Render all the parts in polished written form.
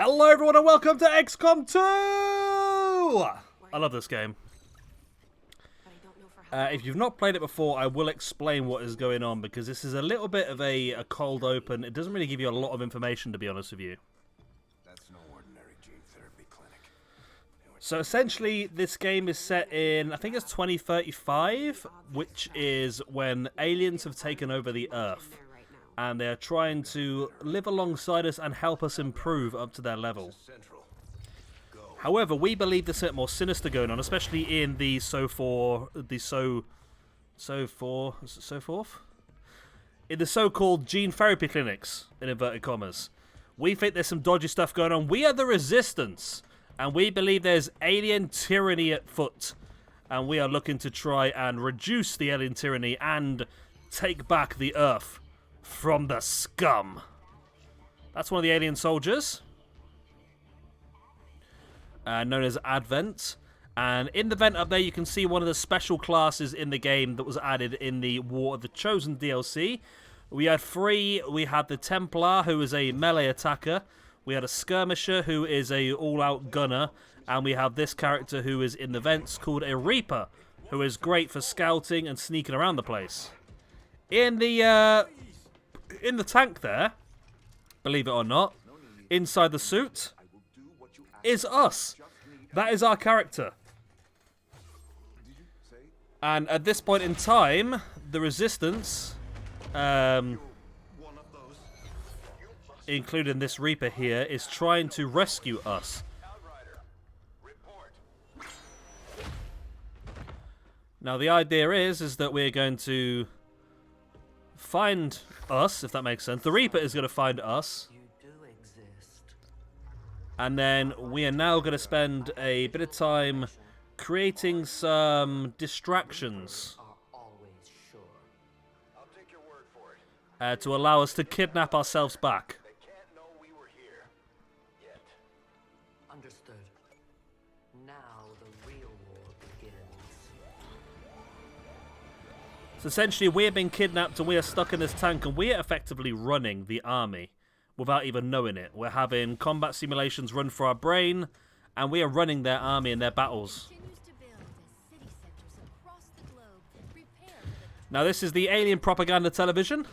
Hello everyone and welcome to XCOM 2! I love this game. If you've not played it before, I will explain what is going on because this is a little bit of a cold open. It doesn't really give you a lot of information, to be honest with you. That's no ordinary gene therapy clinic. So essentially, this game is set in, I think it's 2035, which is when aliens have taken over the Earth. And they're trying to live alongside us and help us improve up to their level. However, we believe there's something more sinister going on, especially in the in the so-called gene therapy clinics, in inverted commas. We think there's some dodgy stuff going on. We are the Resistance, and we believe there's alien tyranny at foot. And we are looking to try and reduce the alien tyranny and take back the Earth from the scum. That's one of the alien soldiers, known as Advent. And in the vent up there, you can see one of the special classes in the game that was added in the War of the Chosen DLC. We had three. We had the Templar, who is a melee attacker. We had a Skirmisher, who is a all-out gunner. And we have this character who is in the vents called a Reaper, who is great for scouting and sneaking around the place. In the tank there, believe it or not, inside the suit, is us. That is our character. And at this point in time, the Resistance, including this Reaper here, is trying to rescue us. Now the idea is that we're going to find us, if that makes sense. The Reaper is going to find us. And then we are now going to spend a bit of time creating some distractions to allow us to kidnap ourselves back. Understood. Now the real war begins. So essentially, we have been kidnapped and we are stuck in this tank, and we are effectively running the army without even knowing it. We're having combat simulations run for our brain, and we are running their army and their battles. Now, this is the alien propaganda television.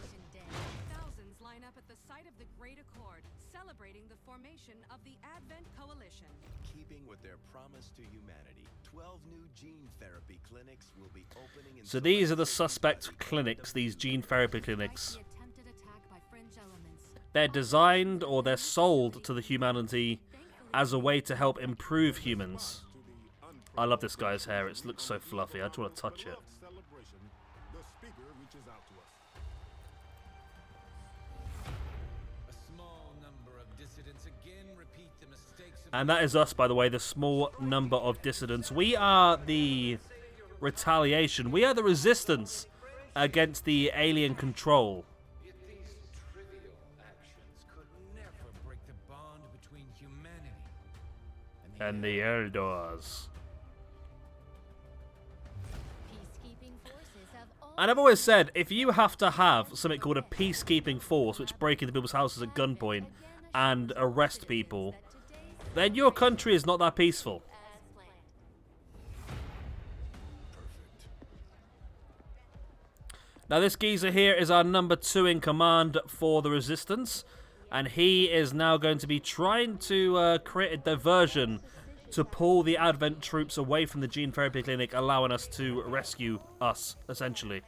Thousands line up at the site of the Great Accord, celebrating the formation of the Advent Coalition. Keeping with their promise to humanity, 12 new gene therapy clinics will be opening in... So these are the suspect clinics, these gene therapy clinics. They're designed, or they're sold to the humanity as a way to help improve humans. I love this guy's hair. It looks so fluffy. I just want to touch it. And that is us, by the way, the small number of dissidents. We are the retaliation. We are the resistance against the alien control. And the Eldors. And I've always said, if you have to have something called a peacekeeping force, which break into people's houses at gunpoint and arrest people, then your country is not that peaceful. Now this geezer here is our number 2 in command for the Resistance. And he is now going to be trying to create a diversion to pull the Advent troops away from the gene therapy clinic, allowing us to rescue us, essentially.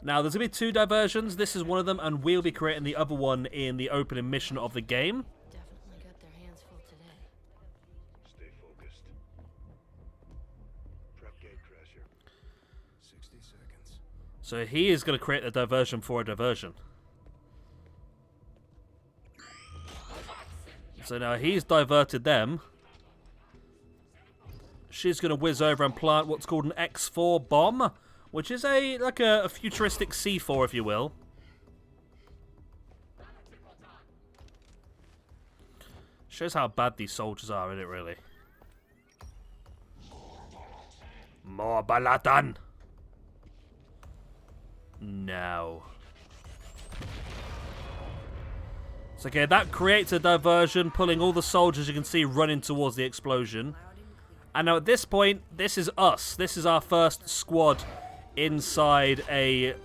Now, there's going to be 2 diversions. This is one of them, and we'll be creating the other one in the opening mission of the game. Definitely got their hands full today. Stay focused. Prep Gatecrasher. 60 seconds. So he is going to create a diversion for a diversion. So now he's diverted them. She's going to whiz over and plant what's called an X4 bomb, which is like a futuristic C4, if you will. Shows how bad these soldiers are, isn't it, really? More Balatan! Now. So, okay, that creates a diversion, pulling all the soldiers you can see running towards the explosion. And now at this point, this is us. This is our first squad inside a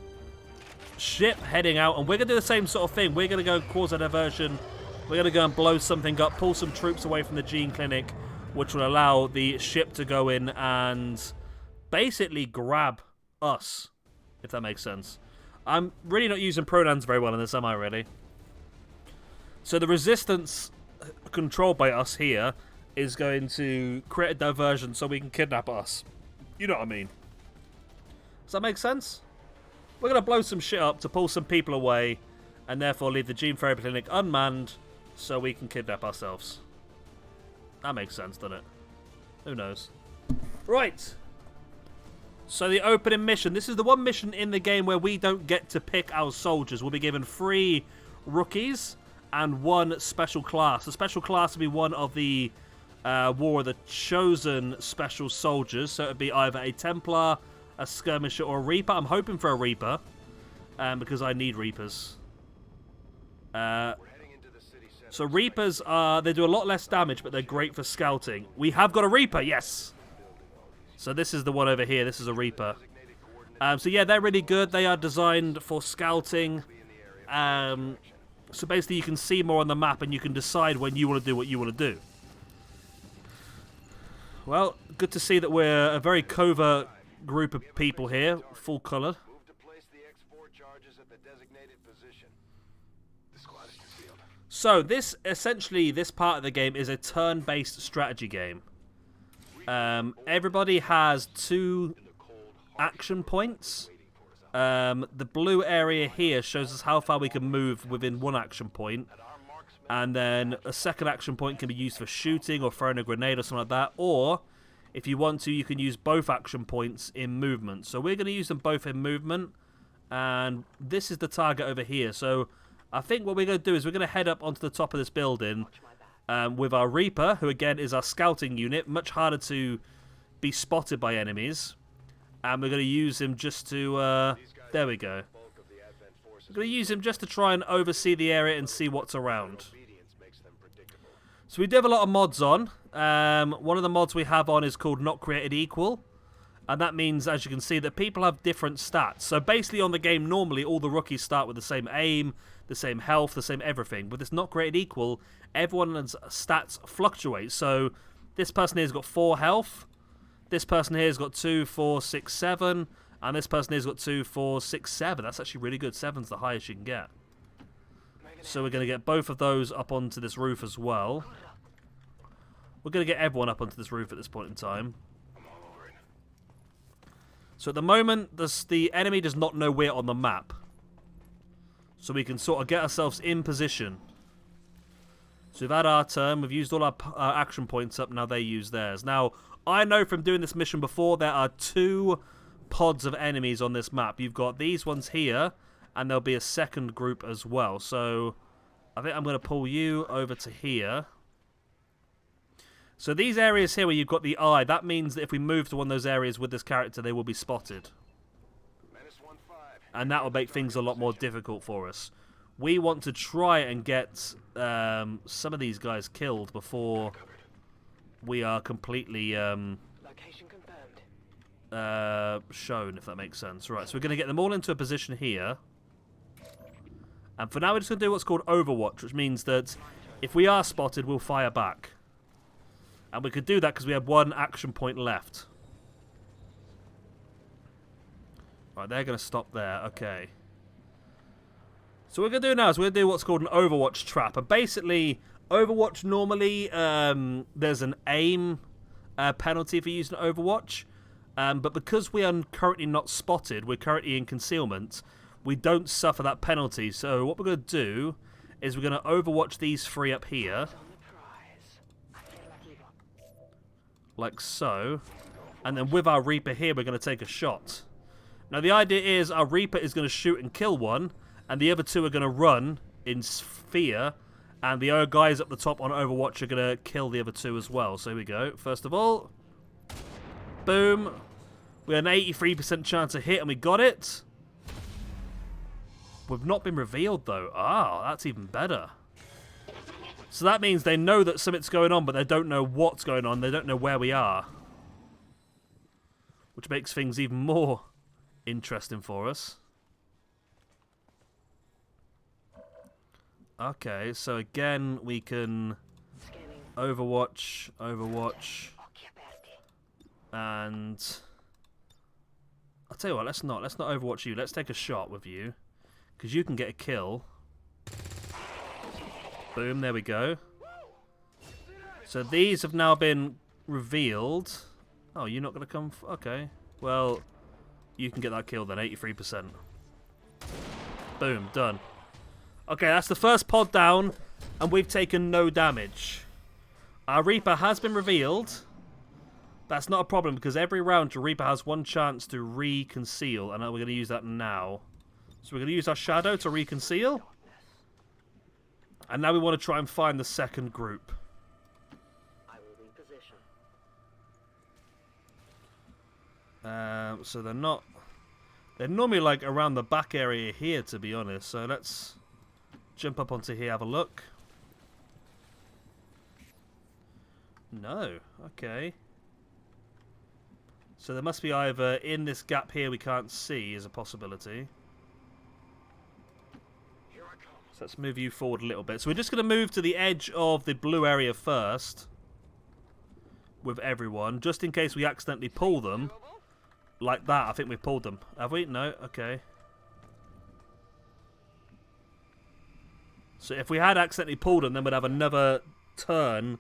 ship heading out. And we're going to do the same sort of thing. We're going to go cause a diversion. We're going to go and blow something up, pull some troops away from the gene clinic, which will allow the ship to go in and basically grab us, if that makes sense. I'm really not using pronouns very well in this, am I, really? So the resistance controlled by us here is going to create a diversion so we can kidnap us. You know what I mean? Does that make sense? We're going to blow some shit up to pull some people away and therefore leave the gene therapy clinic unmanned so we can kidnap ourselves. That makes sense, doesn't it? Who knows? Right. So the opening mission. This is the one mission in the game where we don't get to pick our soldiers. We'll be given 3 rookies and 1 special class. The special class will be one of the War of the Chosen special soldiers. So it would be either a Templar, a Skirmisher, or a Reaper. I'm hoping for a Reaper because I need Reapers. So Reapers, they do a lot less damage, but they're great for scouting. We have got a Reaper, yes! So this is the one over here. This is a Reaper. So yeah, they're really good. They are designed for scouting. So basically you can see more on the map and you can decide when you want to do what you want to do. Well, good to see that we're a very covert group of people here, full colour. So this, essentially, this part of the game is a turn-based strategy game. Everybody has 2 action points. The blue area here shows us how far we can move within 1 action point. And then a second action point can be used for shooting or throwing a grenade or something like that. Or, if you want to, you can use both action points in movement. So we're going to use them both in movement. And this is the target over here. So I think what we're going to do is we're going to head up onto the top of this building with our Reaper, who again is our scouting unit. Much harder to be spotted by enemies. And we're going to use him just to... there we go. We're going to use him just to try and oversee the area and see what's around. So we do have a lot of mods on. One of the mods we have on is called Not Created Equal. And that means, as you can see, that people have different stats. So basically on the game, normally all the rookies start with the same aim, the same health, the same everything. But it's Not Created Equal. Everyone's stats fluctuate. So this person here's got 4 health. This person here's got 2, 4, 6, 7. And this person here's got 2, 4, 6, 7. That's actually really good. 7's the highest you can get. So we're going to get both of those up onto this roof as well. We're going to get everyone up onto this roof at this point in time. So at the moment, the enemy does not know we're on the map. So we can sort of get ourselves in position. So we've had our turn. We've used all our action points up. Now they use theirs. Now, I know from doing this mission before, there are 2 pods of enemies on this map. You've got these ones here, and there'll be a second group as well. So I think I'm going to pull you over to here. So these areas here where you've got the eye, that means that if we move to one of those areas with this character, they will be spotted. And that will make things a lot more difficult for us. We want to try and get some of these guys killed before we are completely shown, if that makes sense. Right, so we're going to get them all into a position here. And for now, we're just going to do what's called Overwatch, which means that if we are spotted, we'll fire back. And we could do that because we have 1 action point left. Right, they're going to stop there. Okay. So what we're going to do now is we're going to do what's called an Overwatch trap. And basically, Overwatch normally, there's an aim penalty for using Overwatch. But because we are currently not spotted, we're currently in concealment, we don't suffer that penalty. So what we're going to do is we're going to Overwatch these 3 up here. Like so. And then with our Reaper here, we're going to take a shot. Now the idea is our Reaper is going to shoot and kill one, and the other 2 are going to run in fear, and the guys up the top on Overwatch are going to kill the other 2 as well. So here we go. First of all, boom. We had an 83% chance of hit, and we got it. We've not been revealed, though. Ah, that's even better. So that means they know that something's going on, but they don't know what's going on. They don't know where we are. Which makes things even more interesting for us. Okay, so again, we can Overwatch, and I'll tell you what, let's not Overwatch you. Let's take a shot with you, because you can get a kill. Boom, there we go. So these have now been revealed. Oh, you're not going to come... Okay. Well, you can get that kill then, 83%. Boom, done. Okay, that's the first pod down, and we've taken no damage. Our Reaper has been revealed. That's not a problem, because every round your Reaper has one chance to re-conceal, and we're going to use that now. So we're going to use our Shadow to re-conceal. And now we want to try and find the second group. So they're not... They're normally like around the back area here, to be honest. So let's jump up onto here, have a look. No. Okay. So there must be either in this gap here we can't see is a possibility. So let's move you forward a little bit. So we're just going to move to the edge of the blue area first. With everyone. Just in case we accidentally pull them. Like that. I think we pulled them. Have we? No? Okay. So if we had accidentally pulled them, then we'd have another turn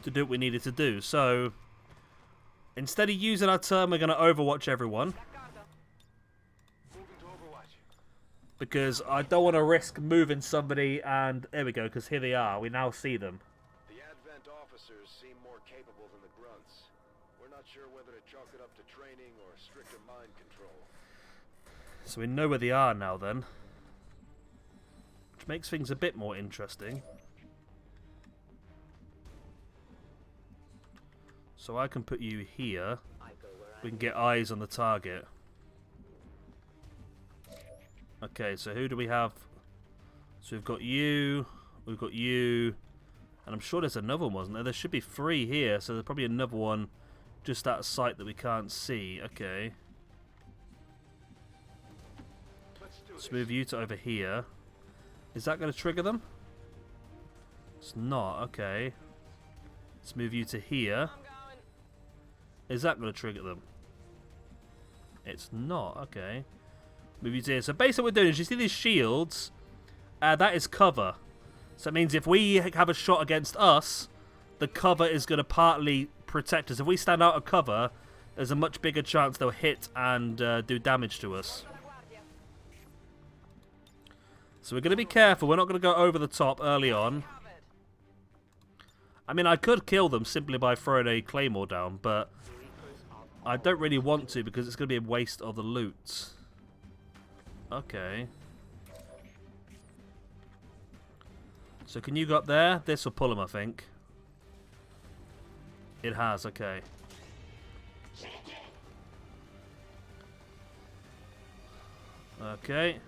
to do what we needed to do. So instead of using our turn, we're going to Overwatch everyone. Because I don't want to risk moving somebody and... There we go, because here they are. We now see them. The Advent officers seem more capable than the grunts. We're not sure whether to chalk it up to training or stricter mind control. So we know where they are now then. Which makes things a bit more interesting. So I can put you here. We can get eyes on the target. Okay, so who do we have? So we've got you, and I'm sure there's another one, wasn't there? There should be 3 here, so there's probably another one just out of sight that we can't see. Okay. Let's move you to over here. Is that going to trigger them? It's not, okay. Let's move you to here. Is that going to trigger them? It's not, okay. Move you to here. So basically what we're doing is, you see these shields? That is cover. So it means if we have a shot against us, the cover is going to partly protect us. If we stand out of cover, there's a much bigger chance they'll hit and do damage to us. So we're going to be careful. We're not going to go over the top early on. I mean, I could kill them simply by throwing a claymore down, but I don't really want to because it's going to be a waste of the loot. Okay. So can you go up there? This will pull him, I think. It has, okay. Okay.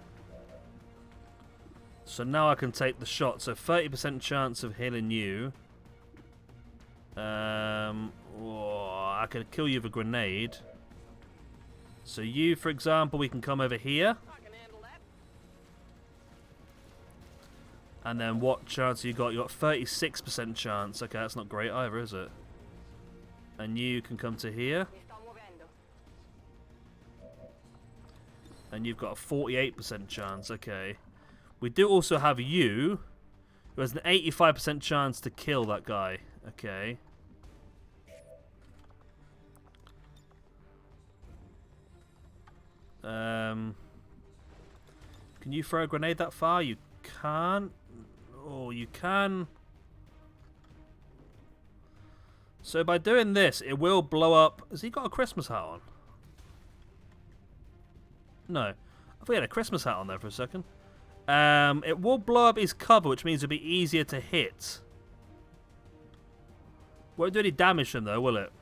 So now I can take the shot. So 30% chance of hitting you. I can kill you with a grenade. So you, for example, we can come over here. And then what chance you got? You got 36% chance. Okay, that's not great either, is it? And you can come to here. And you've got a 48% chance. Okay. We do also have you, who has an 85% chance to kill that guy. Okay. Can you throw a grenade that far? You can't. Oh, you can. So by doing this, it will blow up. Has he got a Christmas hat on? No. I thought he had a Christmas hat on there for a second. It will blow up his cover, which means it'll be easier to hit. Won't do any damage to him though, will it?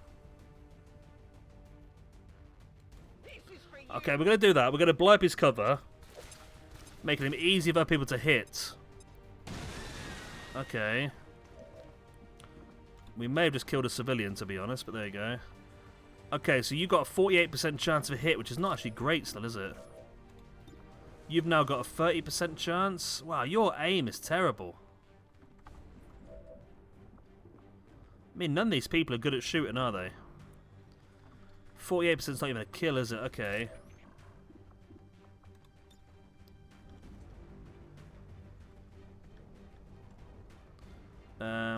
Okay, we're going to do that. We're going to blow up his cover, making him easier for people to hit. Okay. We may have just killed a civilian, to be honest, but there you go. Okay, so you've got a 48% chance of a hit, which is not actually great still, is it? You've now got a 30% chance. Wow, your aim is terrible. I mean, none of these people are good at shooting, are they? 48% is not even a kill, is it? Okay.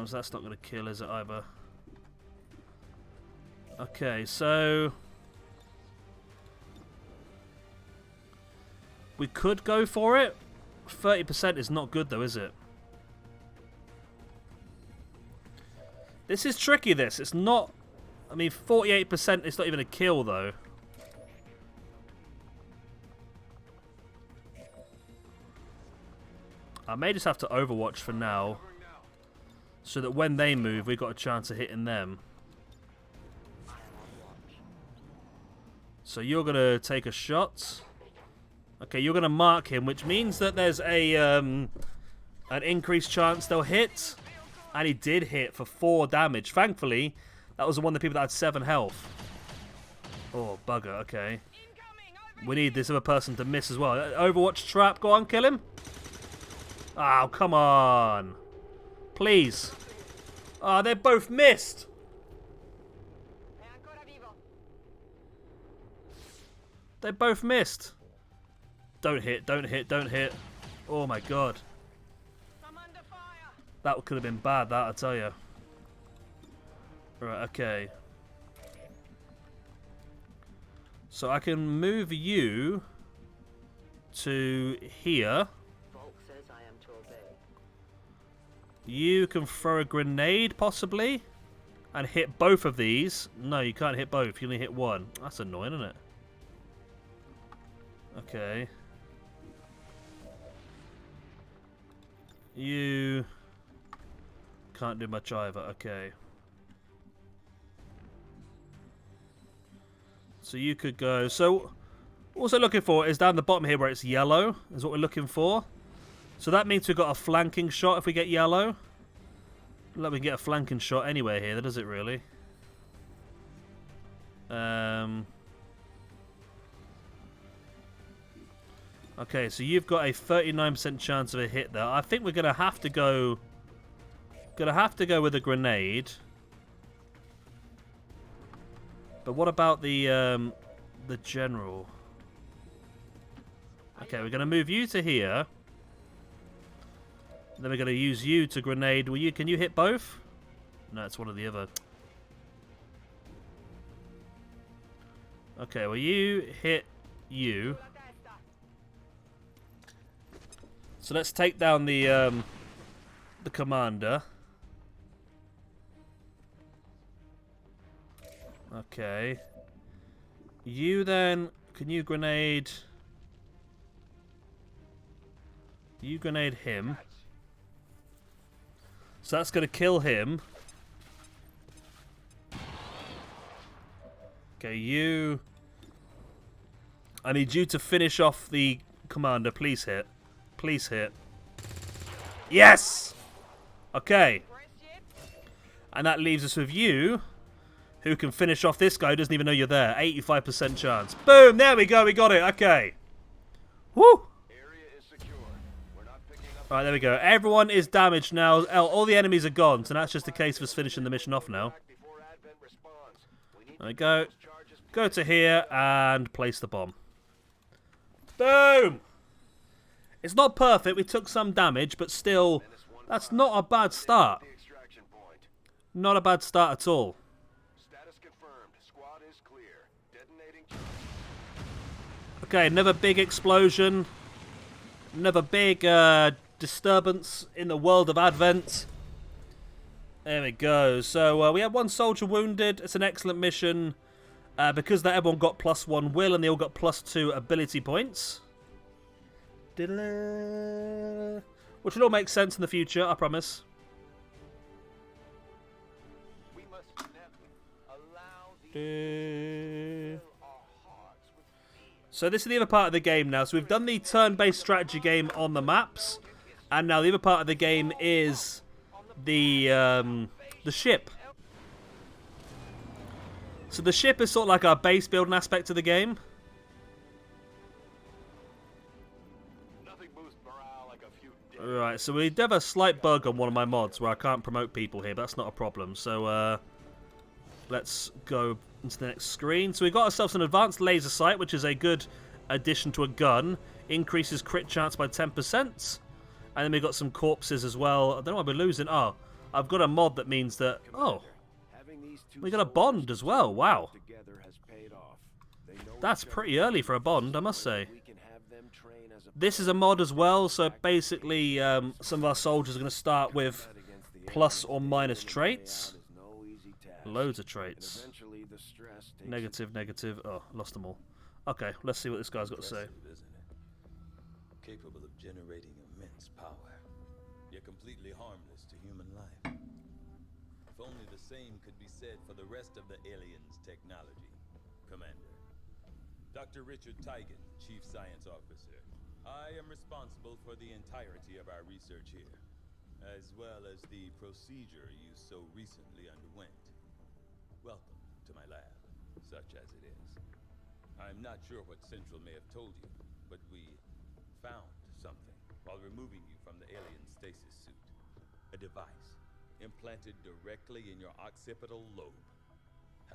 So that's not going to kill, is it, either? Okay, so... we could go for it. 30% is not good, though, is it? This is tricky, this. It's not... I mean, 48% is not even a kill, though. I may just have to overwatch for now, so that when they move, we've got a chance of hitting them. So you're going to take a shot. Okay, you're going to mark him, which means that there's a an increased chance they'll hit. And he did hit for 4 damage. Thankfully, that was one of the people that had 7 health. Oh, bugger, okay. We need this other person to miss as well. Overwatch trap, go on, kill him. Oh, come on. Please. Oh, they both missed. They both missed. Don't hit, don't hit, don't hit. Oh my god. That could have been bad, that, I tell you. Right, okay. So I can move you to here. You can throw a grenade, possibly, and hit both of these. No, you can't hit both. You only hit one. That's annoying, isn't it? Okay. You can't do much either. Okay. So you could go. So, also looking for is down the bottom here where it's yellow. Is what we're looking for. So that means we've got a flanking shot if we get yellow. Like we can get a flanking shot anywhere here, does it really? Okay, so you've got a 39% chance of a hit there. I think we're gonna have to go with a grenade. But what about the general? Okay, we're gonna move you to here. Then we're going to use you to grenade. Can you hit both? No, it's one or the other. Okay, well you hit you. So let's take down the commander. Okay. You then, can you grenade? You grenade him. So that's going to kill him. Okay, you... I need you to finish off the commander. Please hit. Please hit. Yes! Okay. And that leaves us with you, who can finish off this guy who doesn't even know you're there. 85% chance. Boom! There we go. We got it. Okay. Woo! Alright, there we go. Everyone is damaged now. All the enemies are gone, so that's just a case of us finishing the mission off now. There we go. Go to here and place the bomb. Boom! It's not perfect. We took some damage, but still, that's not a bad start. Not a bad start at all. Okay, another big explosion. Another big disturbance in the world of Advent. There we go. So we had 1 soldier wounded. It's an excellent mission. Because that everyone got +1 will and they all got +2 ability points. Which will all make sense in the future, I promise. We must never allow the So this is the other part of the game now. So we've done the turn-based strategy game on the maps. And now the other part of the game is the ship. So the ship is sort of like our base building aspect of the game. Nothing boosts morale like a few Right, so we do have a slight bug on one of my mods where I can't promote people here, but that's not a problem. So let's go into the next screen. So we got ourselves an advanced laser sight, which is a good addition to a gun. Increases crit chance by 10%. And then we got some corpses as well. I don't know why we're losing. Oh, I've got a mod that means that... Oh, we got a bond as well. Wow. That's pretty early for a bond, I must say. This is a mod as well, so basically some of our soldiers are going to start with plus or minus traits. Loads of traits. Negative, negative. Oh, lost them all. Okay, let's see what this guy's got to say. Capable of generating immense power, yet completely harmless to human life. If only the same could be said for the rest of the aliens' technology. Commander. Dr. Richard Tigan, Chief Science Officer. I am responsible for the entirety of our research here, as well as the procedure you so recently underwent. Welcome to my lab, such as it is. I'm not sure what Central may have told you, but we found something while removing you from the alien stasis suit. A device implanted directly in your occipital lobe.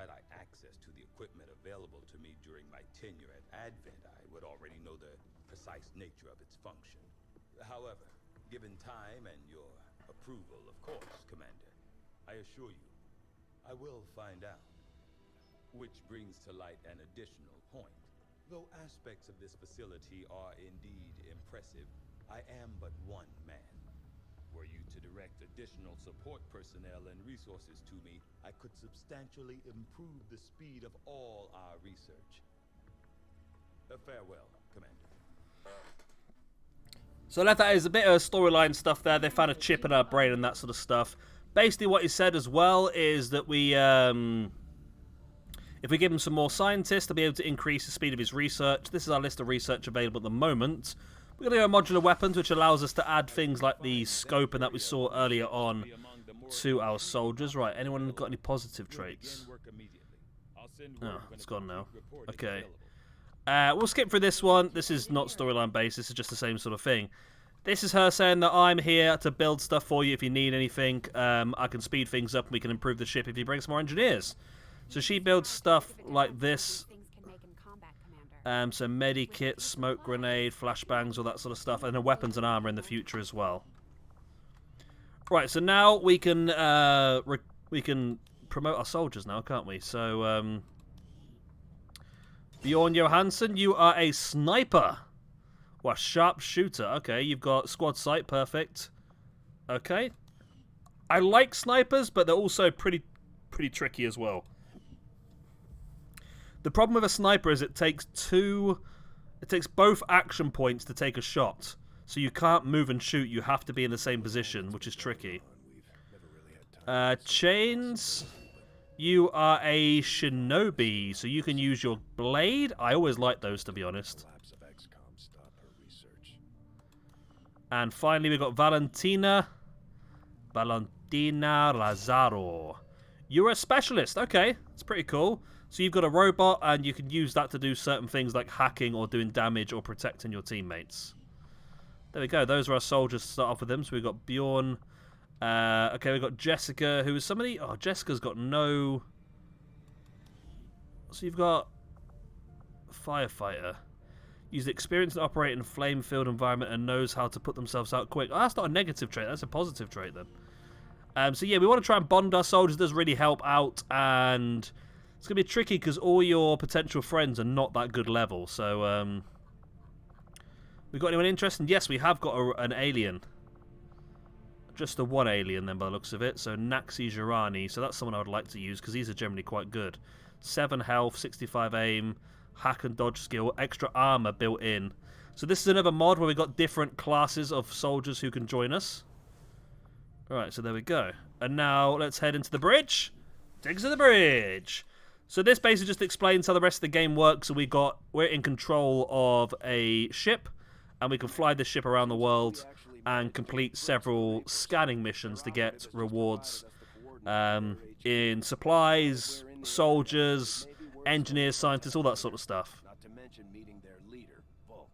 Had I access to the equipment available to me during my tenure at Advent, I would already know the precise nature of its function. However, given time and your approval, of course, Commander, I assure you, I will find out. Which brings to light an additional point. Though aspects of this facility are indeed impressive, I am but one man. Were you to direct additional support personnel and resources to me, I could substantially improve the speed of all our research. Farewell, Commander. So that is a bit of storyline stuff there. They found a chip in our brain and that sort of stuff. Basically what he said as well is that we... if we give him some more scientists, they'll be able to increase the speed of his research. This is our list of research available at the moment. We're going to go modular weapons, which allows us to add things like the scope and that we saw earlier on to our soldiers. Right, anyone got any positive traits? Oh, it's gone now. Okay. We'll skip through this one. This is not storyline based. This is just the same sort of thing. This is her saying that I'm here to build stuff for you if you need anything. I can speed things up and we can improve the ship if you bring some more engineers. So she builds stuff like this. So medikit, smoke grenade, flashbangs, all that sort of stuff, and then weapons and armor in the future as well. Right, so now we can promote our soldiers now, can't we? So Bjorn Johansson, you are a sniper. Well, sharpshooter. Okay, you've got squad sight, perfect. Okay, I like snipers, but they're also pretty tricky as well. The problem with a sniper is it takes both action points to take a shot. So you can't move and shoot, you have to be in the same position, which is tricky. Chains, you are a shinobi, so you can use your blade. I always like those, to be honest. And finally we've got Valentina Lazaro. You're a specialist, okay, it's pretty cool. So you've got a robot, and you can use that to do certain things like hacking or doing damage or protecting your teammates. There we go. Those are our soldiers to start off with them. So we've got Bjorn. Okay, we've got Jessica, who is somebody... Oh, Jessica's got no... So you've got firefighter. Use experience to operate in a flame-filled environment and knows how to put themselves out quick. Oh, that's not a negative trait. That's a positive trait, then. So yeah, we want to try and bond our soldiers. It does really help out, and... It's going to be tricky because all your potential friends are not that good level. So, we got anyone interested? Yes, we have got an alien. Just the one alien then by the looks of it. So, Naxi Jirani. So, that's someone I would like to use because these are generally quite good. 7 health, 65 aim, hack and dodge skill, extra armor built in. So, this is another mod where we got different classes of soldiers who can join us. Alright, so there we go. And now, let's head into the bridge. Digs to the bridge. So this basically just explains how the rest of the game works. So we're in control of a ship, and we can fly this ship around the world and complete several scanning missions to get rewards in supplies, soldiers, engineers, scientists, all that sort of stuff. Not to mention meeting their leader, Bulk.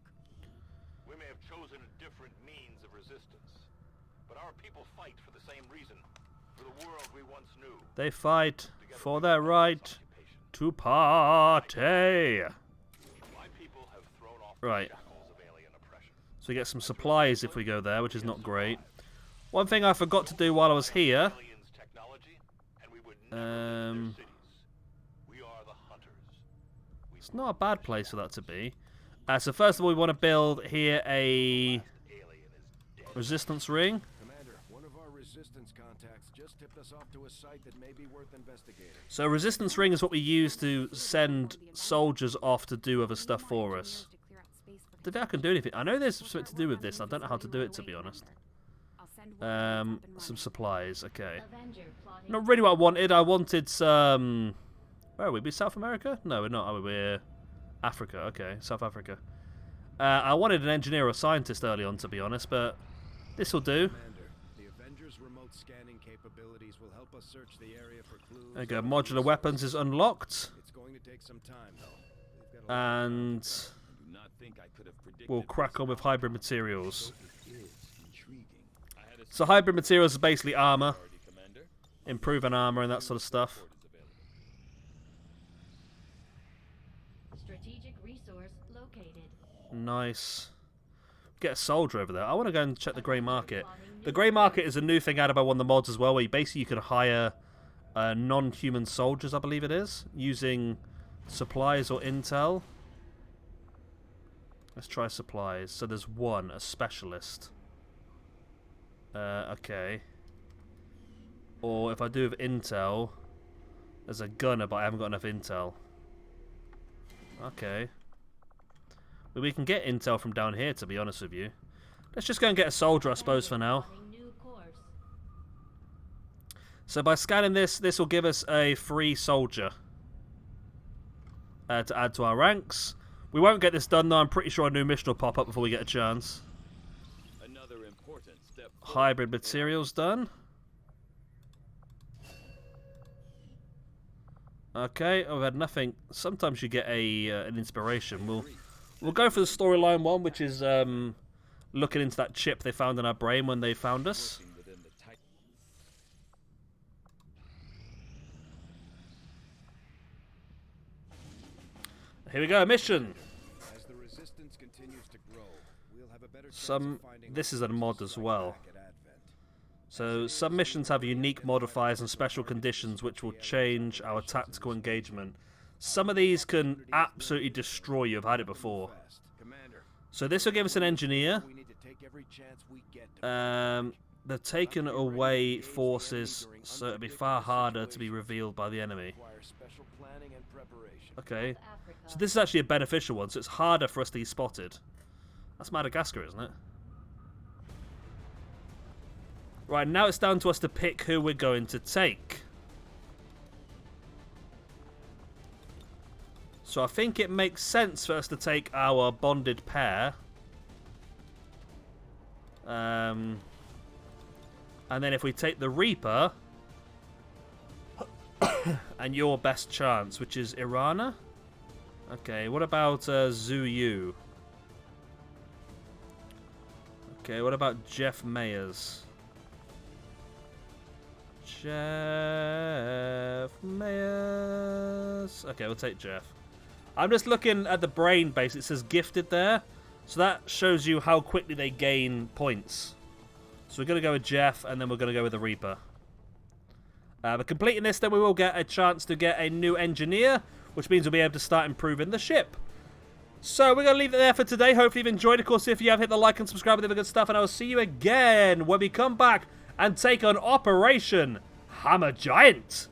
We may have chosen a different means of resistance, but our people fight for the same reason, for the world we once knew. They fight for their right to party. My people have thrown off Right. the shackles of alien oppression. So we get some supplies if we go there, which is not great. One thing I forgot to do while I was here. Aliens' technology, and we would never leave their cities. We are the hunters. It's not a bad place for that to be. So first of all, we want to build here a resistance ring. Commander, one of our resistance contacts just tipped us off to a site that may be worth investigating. So resistance ring is what we use to send soldiers off to do other stuff for us. I don't think I can do anything. I know there's something to do with this. I don't know how to do it, to be honest. Some supplies. Okay. Not really what I wanted. I wanted some... Where are we? We South America? No, we're not. We're Africa. Okay, South Africa. I wanted an engineer or scientist early on, to be honest, but this will do. Commander, the Avengers' remote scanning capabilities will help us search the area for clues. There you go. Modular weapons is unlocked. It's going to take some time, though. We've got a lot And I do not think I could have predicted we'll crack on with hybrid materials. It is intriguing. I had a So hybrid materials is basically armor, priority, Commander. improving armor and that sort of stuff. Report is available. Strategic resource located. Nice. Get a soldier over there. I want to go and check the grey market. The grey market is a new thing added by one of the mods as well, where you can hire non-human soldiers, I believe it is, using supplies or intel. Let's try supplies. So there's one, a specialist. Okay. Or if I do with intel, there's a gunner, but I haven't got enough intel. Okay. But we can get intel from down here, to be honest with you. Let's just go and get a soldier, I suppose, for now. New course. So by scanning this will give us a free soldier to add to our ranks. We won't get this done, though. I'm pretty sure a new mission will pop up before we get a chance. Another important step. Hybrid materials done. Okay, I've had nothing. Sometimes you get an inspiration. We'll go for the storyline one, which is looking into that chip they found in our brain when they found us. Within the tight Here we go, mission. As the resistance continues to grow, we'll have a better chance of finding This is a mod as well. back at Advent. So some missions have unique modifiers and special conditions which will change our tactical engagement. Some of these can absolutely destroy you. I've had it before. Fast. Commander, So this will give us an engineer. we need to take every chance we get to They've taken away forces, so it'll be far harder to be revealed by the enemy. require special planning and preparation. Okay. Africa. So this is actually a beneficial one, so it's harder for us to be spotted. That's Madagascar, isn't it? Right, now it's down to us to pick who we're going to take. So I think it makes sense for us to take our bonded pair. And then if we take the Reaper, and your best chance, which is Irana. Okay, what about Zuyu? Okay, what about Jeff Mayers? Jeff Mayers. Okay, we'll take Jeff. I'm just looking at the brain base. It says gifted there. So that shows you how quickly they gain points. So we're going to go with Jeff, and then we're going to go with the Reaper. But completing this, then we will get a chance to get a new engineer, which means we'll be able to start improving the ship. So we're going to leave it there for today. Hopefully you've enjoyed. Of course, if you have, hit the like and subscribe with the good stuff, and I will see you again when we come back and take on Operation Hammer Giant.